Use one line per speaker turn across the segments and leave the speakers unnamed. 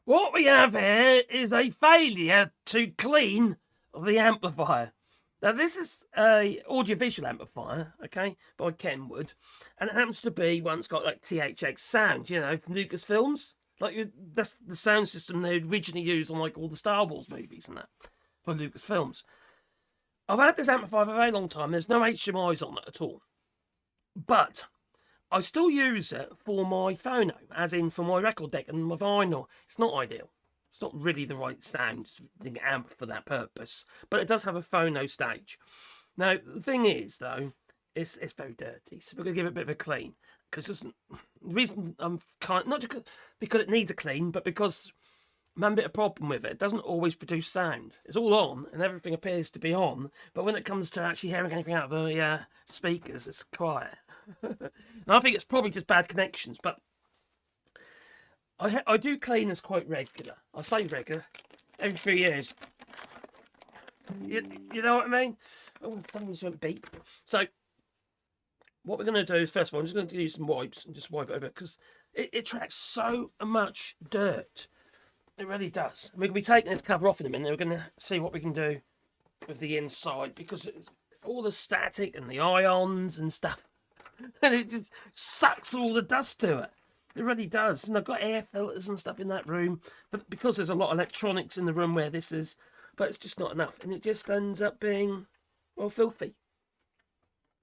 What we have here is a failure to clean the amplifier. Now, this is a audiovisual amplifier, okay, by Kenwood, and it happens to be one that's got like THX sound, you know, from Lucasfilms. Like, that's the sound system they originally used on like all the Star Wars movies and that for Lucasfilms. I've had this amplifier for a very long time. There's no HDMIs on it at all, but I still use it for my phono, as in for my record deck and my vinyl. It's not ideal. It's not really the right sound amp for that purpose, but it does have a phono stage. Now, the thing is, though, it's very dirty, so we're going to give it a bit of a clean. Because the reason I'm not just because it needs a clean, but because I'm having a bit of problem with it. It doesn't always produce sound. It's all on, and everything appears to be on, but when it comes to actually hearing anything out of the speakers, it's quiet. And I think it's probably just bad connections, but I do clean this quite regular. I say regular, every 3 years. You know what I mean? Oh, something just went beep. So what we're going to do is, first of all, I'm just going to use some wipes and just wipe it over, because it tracks so much dirt. It really does. And we're going to be taking this cover off in a minute. We're going to see what we can do with the inside, because it's all the static and the ions and stuff. And it just sucks all the dust to it. It really does. And I've got air filters and stuff in that room, but because there's a lot of electronics in the room where this is, but it's just not enough. And it just ends up being, well, filthy.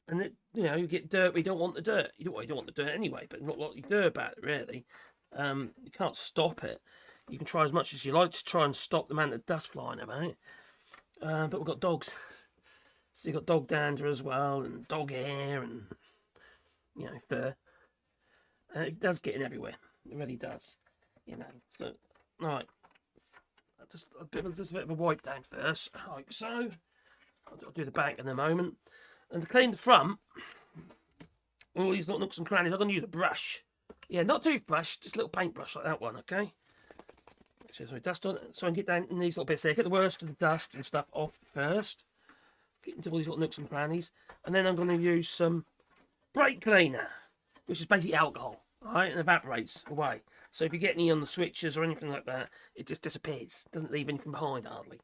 And it, you get dirt. We don't want the dirt. You don't want the dirt anyway, but not a lot you do about it, really. You can't stop it. You can try as much as you like to try and stop the amount of dust flying about. But we've got dogs. So you've got dog dander as well, and dog hair, and fur. It does get in everywhere. It really does. So, right. Just a bit of a wipe down first, like so. I'll do the back in a moment. And to clean the front, all these little nooks and crannies, I'm going to use a brush. Yeah, not toothbrush, just a little paintbrush like that one, okay? So dust on it, so I can get down in these little bits there. Get the worst of the dust and stuff off first. Get into all these little nooks and crannies. And then I'm going to use some brake cleaner, which is basically alcohol, right? And evaporates away. So if you get any on the switches or anything like that, it just disappears. It doesn't leave anything behind, hardly.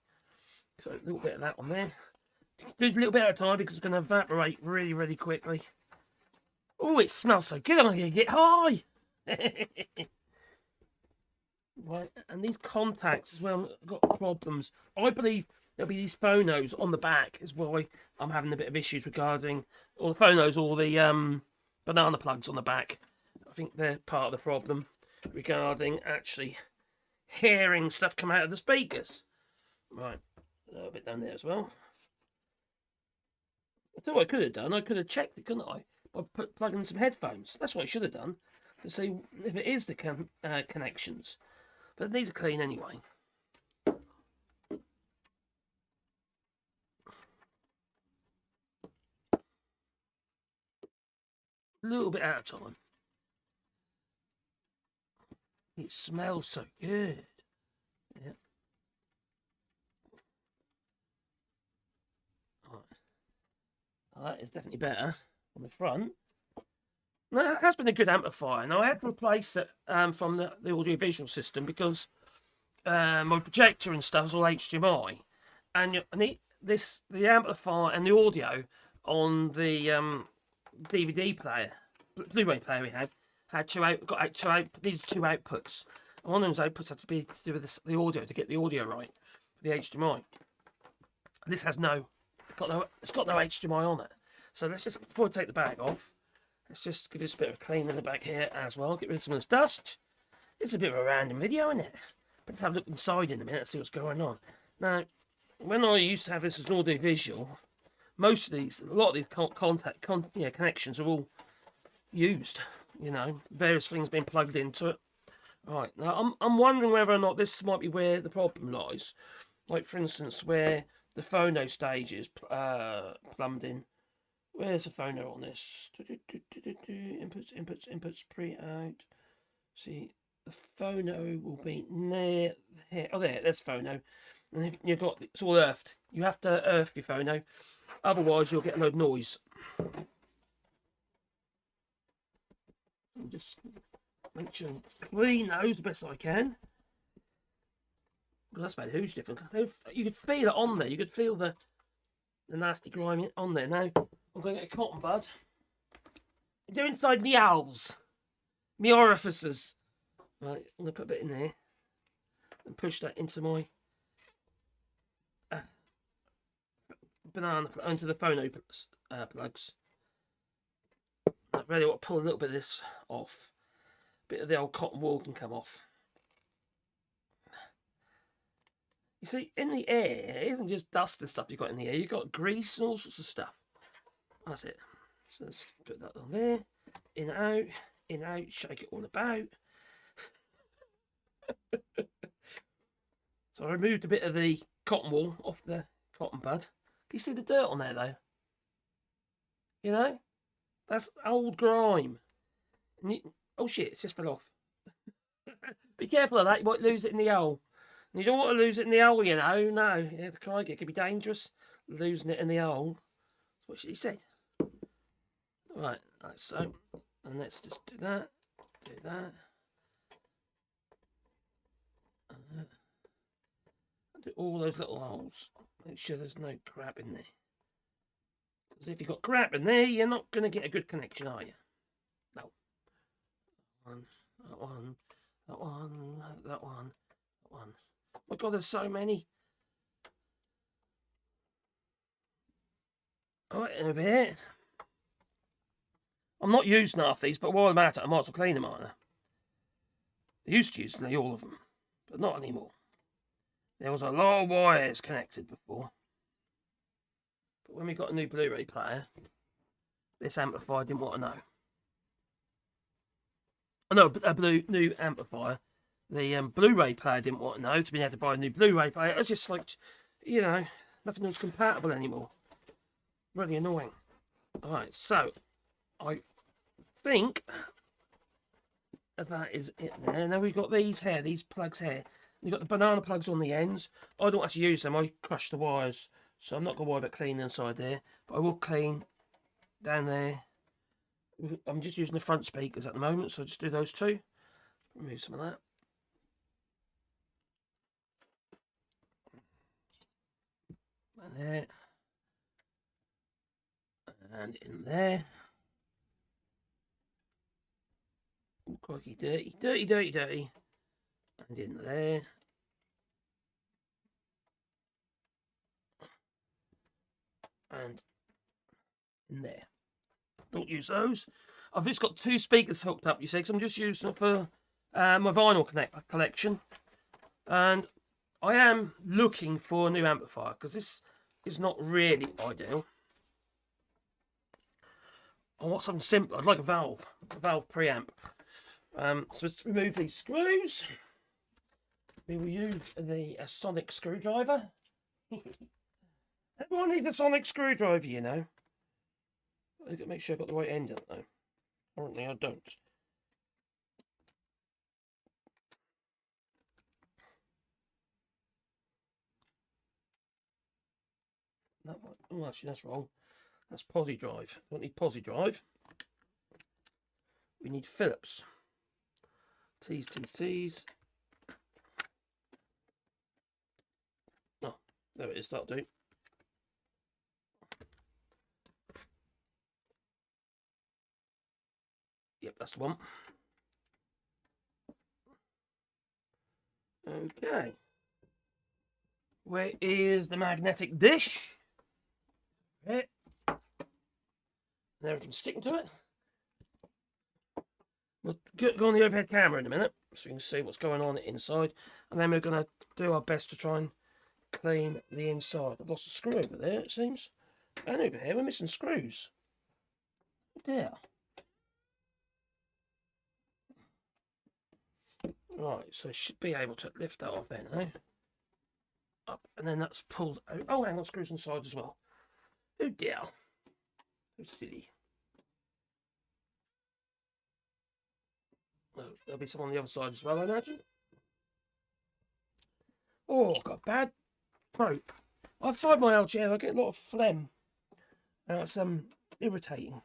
So a little bit of that on there. Do a little bit at a time because it's going to evaporate really, really quickly. Oh, it smells so good. I'm going to get high. Right, and these contacts as well have got problems. I believe there'll be these phonos on the back is why I'm having a bit of issues regarding all the phonos, all the banana plugs on the back. I think they're part of the problem regarding actually hearing stuff come out of the speakers. Right, a little bit down there as well. I tell you what I could have done. I could have checked it, couldn't I? By plugging in some headphones. That's what I should have done, to see if it is the connections. But it needs a clean anyway. A little bit at a time. It smells so good. Yeah. Right. Well, that is definitely better on the front. Now, it has been a good amplifier. Now, I had to replace it from the audio-visual system because my projector and stuff is all HDMI. And the amplifier and the audio on the DVD player, Blu-ray player we had needed two outputs. And one of those outputs had to be to do with the audio, to get the audio right, the HDMI. This has it's got no HDMI on it. So let's just, before I take the bag off, let's just give this a bit of a clean in the back here as well. Get rid of some of this dust. It's a bit of a random video, isn't it? But let's have a look inside in a minute and see what's going on. Now, when I used to have this as an audio visual, a lot of these connections are all used. Various things being plugged into it. Right, now I'm wondering whether or not this might be where the problem lies. Like, for instance, where the phono stage is plumbed in. Where's the phono on this? Inputs, pre-out. See, the phono will be near here. Oh, there's phono. And it's all earthed. You have to earth your phono, otherwise you'll get a load of noise. Just make sure I clean those the best I can. that's made a huge difference. You could feel it on there. You could feel the nasty grime on there. Now, I'm going to get a cotton bud. They're inside the owls. Me orifices. Right, I'm going to put a bit in there. And push that into my banana, into the phono plugs. I really want to pull a little bit of this off. A bit of the old cotton wool can come off. You see, in the air, it isn't just dust and stuff you've got in the air. You've got grease and all sorts of stuff. That's it. So let's put that on there. In, out, shake it all about. So I removed a bit of the cotton wool off the cotton bud. Can you see the dirt on there, though? You know? That's old grime. Oh, shit, it's just fell off. Be careful of that. You might lose it in the hole. You don't want to lose it in the hole, you know. No, it could be dangerous losing it in the hole. That's what she said. Right, like so. And let's just do that. Do that. And that. And do all those little holes. Make sure there's no crap in there. Because if you've got crap in there, you're not going to get a good connection, are you? No. That one. That one. That one. That one. Oh my God, there's so many. Alright, over here. I'm not using half these, but while I'm at it, I might as well clean them, aren't I? I used to use nearly all of them, but not anymore. There was a lot of wires connected before. But when we got a new Blu-ray player, this amplifier didn't want to know. Oh, no, a new amplifier. The Blu-ray player didn't want to know to be able to buy a new Blu-ray player. It was just like, you know, nothing was compatible anymore. Really annoying. Alright, so I think that is it there. Now we've got these here, these plugs here. You've got the banana plugs on the ends. I don't actually use them. I crush the wires. So I'm not going to worry about cleaning inside there. But I will clean down there. I'm just using the front speakers at the moment. So I'll just do those two. Remove some of that. And there. And in there. Oh, crikey, dirty. Dirty, dirty, dirty. And in there. And in there. Don't use those. I've just got two speakers hooked up, you see, because I'm just using them for my vinyl collection. And I am looking for a new amplifier, because this is not really ideal. I want something simple. I'd like a valve preamp. So let's remove these screws. We will use the sonic screwdriver. Everyone needs a sonic screwdriver, you know. I've got to make sure I've got the right end up, though. Apparently I don't. That one. Oh, actually, that's wrong. That's posi drive. We don't need posi drive. We need Phillips. T's. Oh, there it is. That'll do. Yep, that's the one. Okay. Where is the magnetic dish? Right. And everything's sticking to it. We'll go on the overhead camera in a minute so you can see what's going on inside. And then we're going to do our best to try and clean the inside. I've lost a screw over there, it seems. And over here, we're missing screws. Oh dear. Right, so I should be able to lift that off there now. Up, and then that's pulled out. Oh, hang on, screws inside as well. Oh dear. Oh, silly. Oh, there'll be some on the other side as well, I imagine. Oh, I've got bad throat. I've tried my old chair, I get a lot of phlegm. Now it's irritating.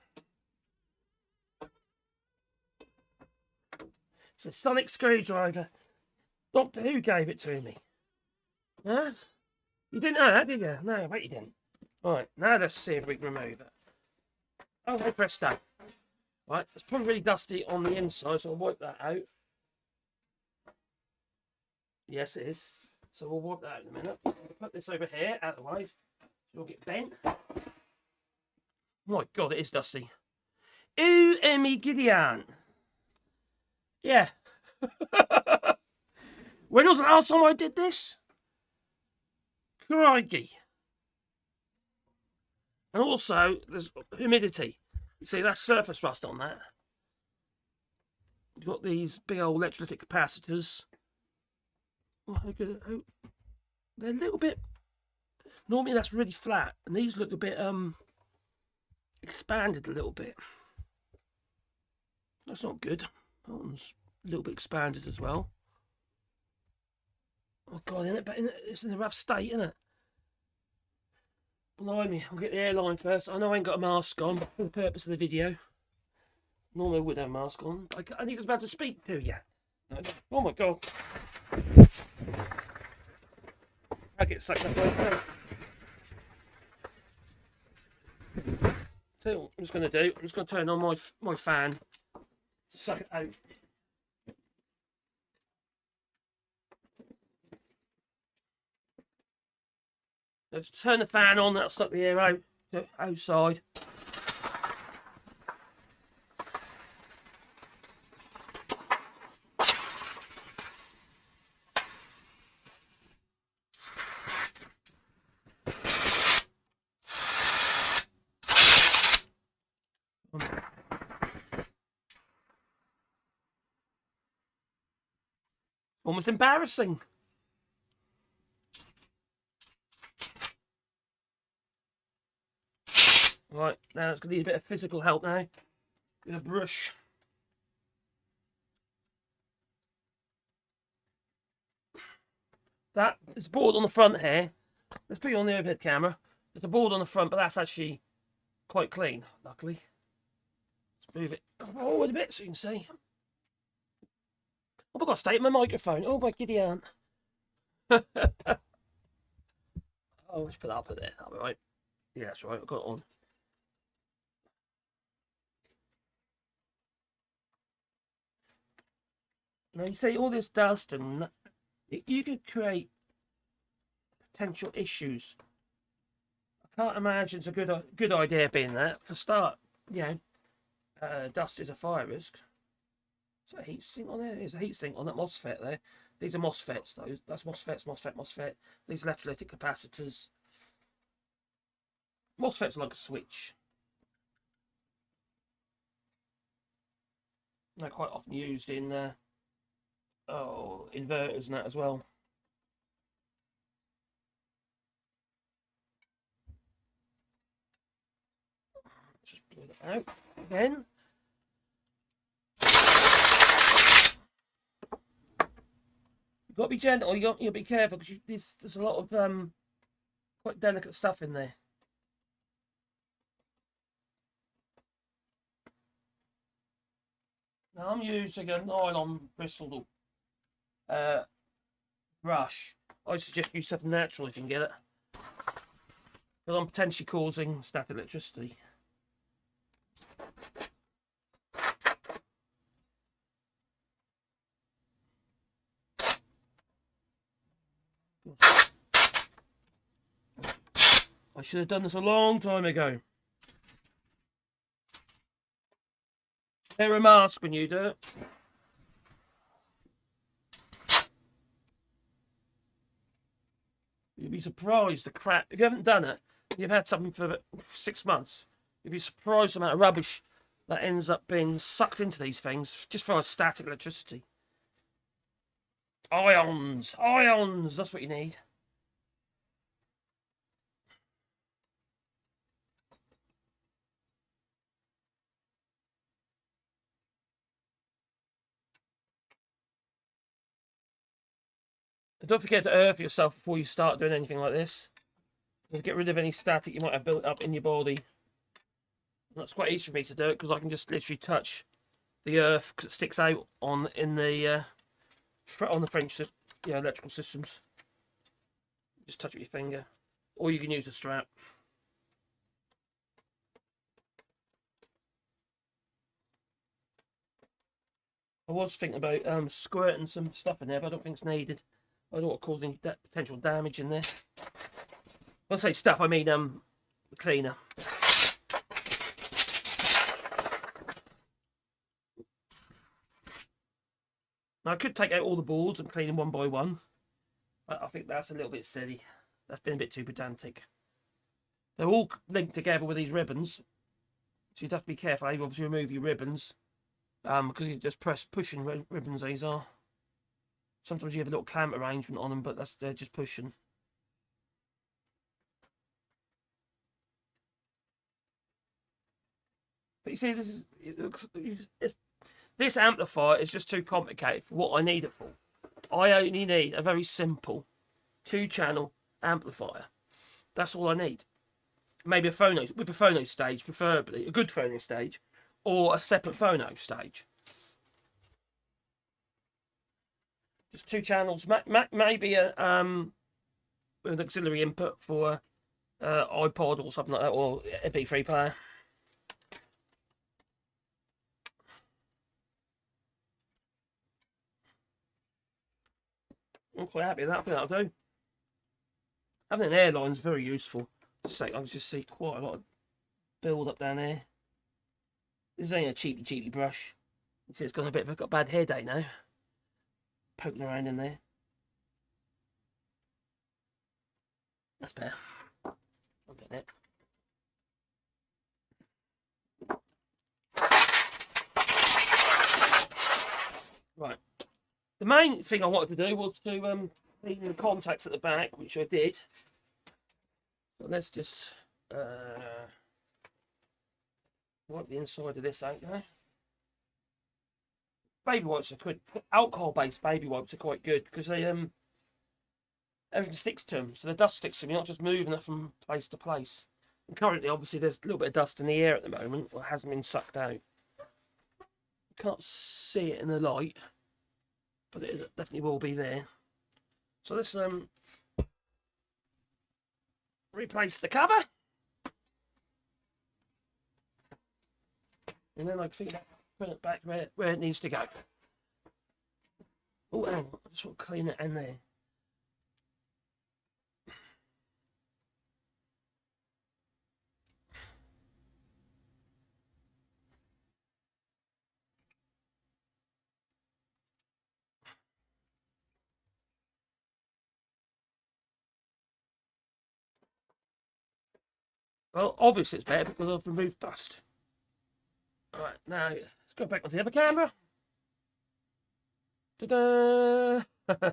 It's a sonic screwdriver. Doctor Who gave it to me. Huh? You didn't know that, did you? No, I bet you didn't. Right, now let's see if we can remove it. Oh, hey, presto. Right, it's probably really dusty on the inside, so I'll wipe that out. Yes, it is. So we'll wipe that out in a minute. Put this over here, out of the way. So it'll get bent. My God, it is dusty. Ooh, Emmy Gideon. Yeah. When was the last time I did this? Crikey. And also, there's humidity. You see, that's surface rust on that. You've got these big old electrolytic capacitors. Oh, they're a little bit... Normally that's really flat. And these look a bit expanded a little bit. That's not good. That one's a little bit expanded as well. Oh God, it's in a rough state, isn't it? Blimey, I'll get the airline first. I know I ain't got a mask on for the purpose of the video. Normally I would have a mask on. I think I was about to speak to you. Oh my God. I get sucked up right now. Tell you what I'm just going to do. I'm just going to turn on my fan to suck it out. Let's turn the fan on. That'll suck the air out outside. Almost embarrassing. Right, now it's going to need a bit of physical help now. With a brush. That is a board on the front here. Let's put you on the overhead camera. There's a board on the front, but that's actually quite clean, luckily. Let's move it forward a bit so you can see. Oh, I've got to stay at my microphone. Oh, my giddy aunt. Oh, let's put that up there. That'll be right. Yeah, that's right. I've got it on. Now, you see all this dust and you could create potential issues. I can't imagine it's a good idea being that. For start, you know, dust is a fire risk. Is that a heat sink on there? There's a heat sink on that MOSFET there. These are MOSFETs, though. That's MOSFET. These electrolytic capacitors. MOSFETs are like a switch. They're quite often used in inverters and that as well. Just blow that out again. You've got to be gentle. You've got to be careful because there's a lot of quite delicate stuff in there. Now I'm using a nylon bristled brush. I suggest use something natural if you can get it, because I'm potentially causing static electricity. I should have done this a long time ago. Wear a mask when you do it. You'd be surprised the crap. If you haven't done it, you've had something for 6 months. You'd be surprised the amount of rubbish that ends up being sucked into these things just for a static electricity. Ions, that's what you need. And don't forget to earth yourself before you start doing anything like this. To get rid of any static you might have built up in your body. And that's quite easy for me to do it because I can just literally touch the earth because it sticks out on the French electrical systems. Just touch it with your finger. Or you can use a strap. I was thinking about squirting some stuff in there, but I don't think it's needed. I don't want to cause any potential damage in there. When I say stuff, I mean the cleaner. Now, I could take out all the boards and clean them one by one. But I think that's a little bit silly. That's been a bit too pedantic. They're all linked together with these ribbons. So you'd have to be careful. You obviously remove your ribbons. Because you just pushing ribbons, these are. Sometimes you have a little clamp arrangement on them, but they're just pushing. But you see, this amplifier is just too complicated for what I need it for. I only need a very simple 2-channel amplifier. That's all I need. Maybe a phono with a phono stage, preferably a good phono stage, or a separate phono stage. Just 2 channels, maybe an auxiliary input for iPod or something like that, or a MP3 player. I'm quite happy with that. I think that'll do. Having an airline is very useful. Just I can just see quite a lot of build up down there. This is only a cheapy brush. You see, it's got a bit of a bad headache now. Poking around in there. That's better. I'll get it. Right. The main thing I wanted to do was to clean the contacts at the back, which I did. So let's just wipe the inside of this out now. Baby wipes are good. Alcohol-based baby wipes are quite good because they everything sticks to them, so the dust sticks to them. You're not just moving it from place to place. And currently, obviously, there's a little bit of dust in the air at the moment. Well, it hasn't been sucked out. You can't see it in the light, but it definitely will be there. So let's replace the cover, and then I think put it back where it needs to go. Oh, hang on, I just want to clean it in there. Well, obviously it's better because I've removed dust. Alright, now let's go back onto the other camera. Ta-da! And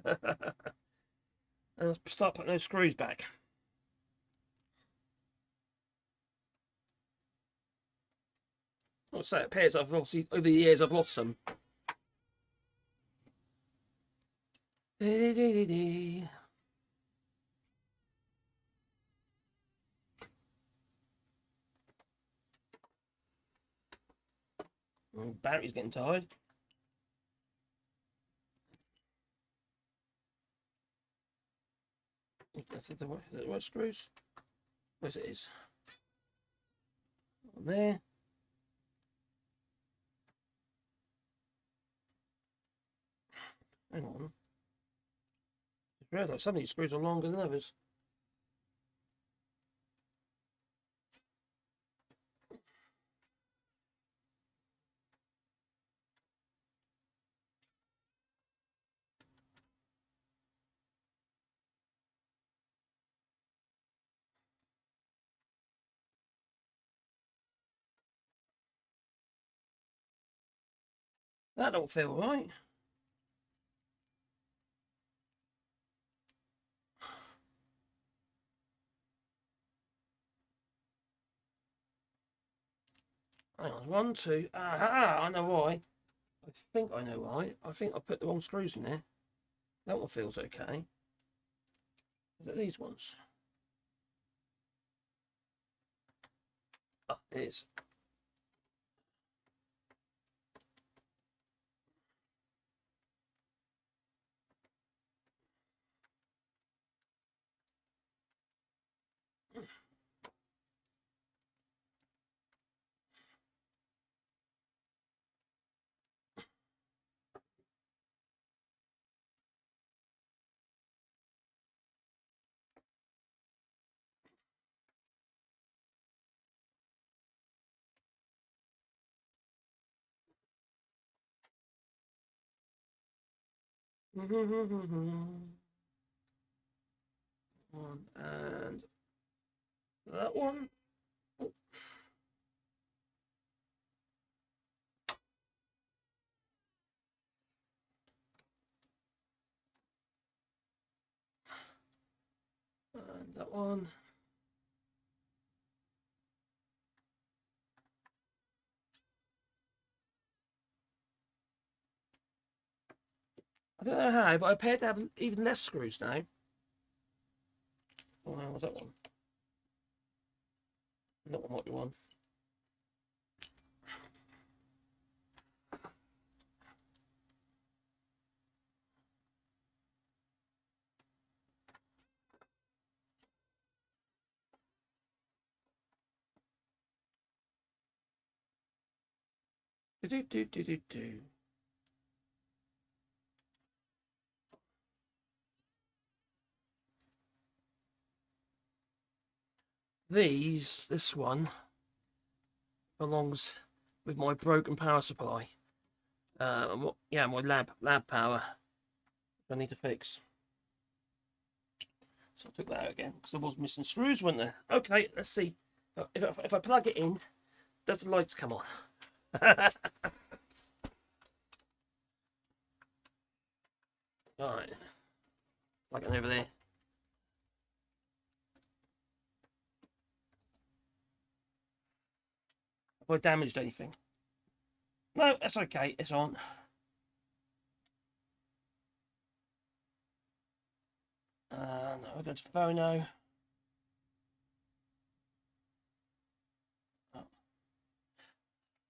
let's start putting those screws back. I'll say it appears I've obviously, over the years, I've lost some. Battery's getting tired. That's the right screws. Where's it is? On there. Hang on. I realise some of these screws are longer than others. That don't feel right. Hang on, 1, 2. Aha! I know why. I think I know why. I think I put the wrong screws in there. That one feels okay. Is it these ones? Oh, it is. One and that one. Oh. And that one. I don't know how, but I appear to have even less screws now. Oh, how was that one? That one might be one. Do. This one belongs with my broken power supply. Yeah, my lab power. I need to fix. So I took that out again because there was missing screws, weren't there? Okay, let's see. If I plug it in, does the lights come on? Right. Plug it over there. Have I damaged anything? No, that's okay. It's on. No, we're going to phono. Oh.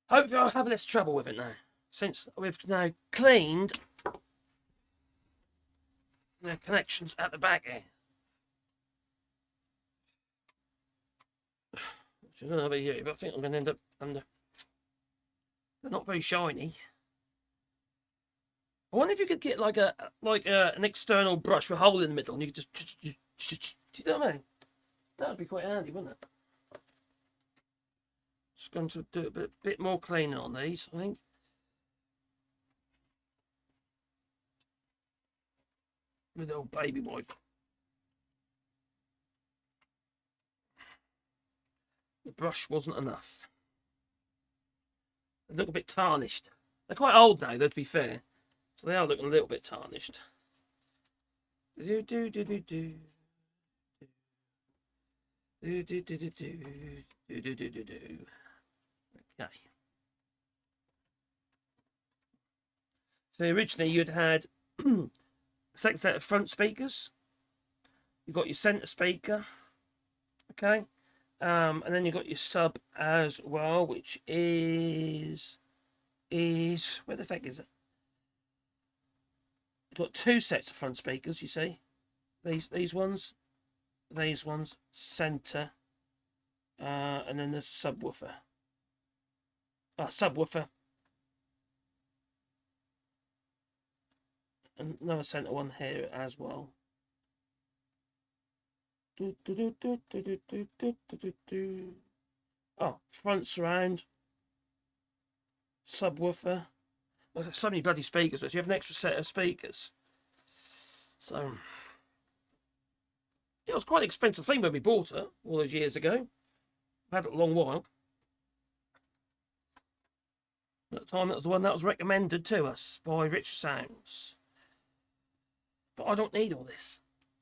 Hopefully I'll have less trouble with it now. Since we've now cleaned the connections at the back here. I don't know about you, but I think I'm going to end up under. They're not very shiny. I wonder if you could get like an external brush with a hole in the middle, and you could just. Do you know what I mean? That would be quite handy, wouldn't it? Just going to do a bit more cleaning on these, I think. With the old baby wipe. The brush wasn't enough. They look a bit tarnished. They're quite old now, though, to be fair. So they are looking a little bit tarnished. Okay. So originally you'd had a second set of front speakers. You've got your centre speaker. Okay. And then you've got your sub as well, which is where the heck is it? You've got two sets of front speakers, you see. These ones, centre, and then there's a subwoofer. Subwoofer. And another centre one here as well. Oh, front surround, subwoofer. There's so many bloody speakers, so you have an extra set of speakers. So it was quite an expensive thing when we bought it all those years ago. I've had it a long while. At the time, that was the one that was recommended to us by Richard Sounds. But I don't need all this,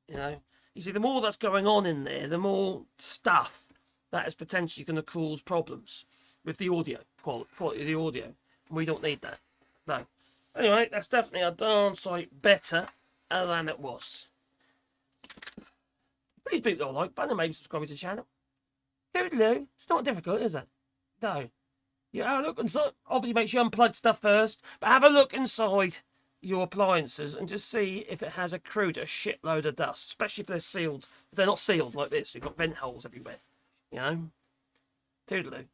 you know. You see, the more that's going on in there, the more stuff that is potentially going to cause problems with the audio, quality of the audio. And we don't need that. No. Anyway, that's definitely a darn sight better than it was. Please beat the like button and maybe subscribe to the channel. Doodaloo. It's not difficult, is it? No. You have a look inside. Obviously, make sure you unplug stuff first, but have a look inside your appliances and just see if it has accrued a shitload of dust, especially if they're sealed. If they're not sealed like this, you've got vent holes everywhere. You know? Toodaloo.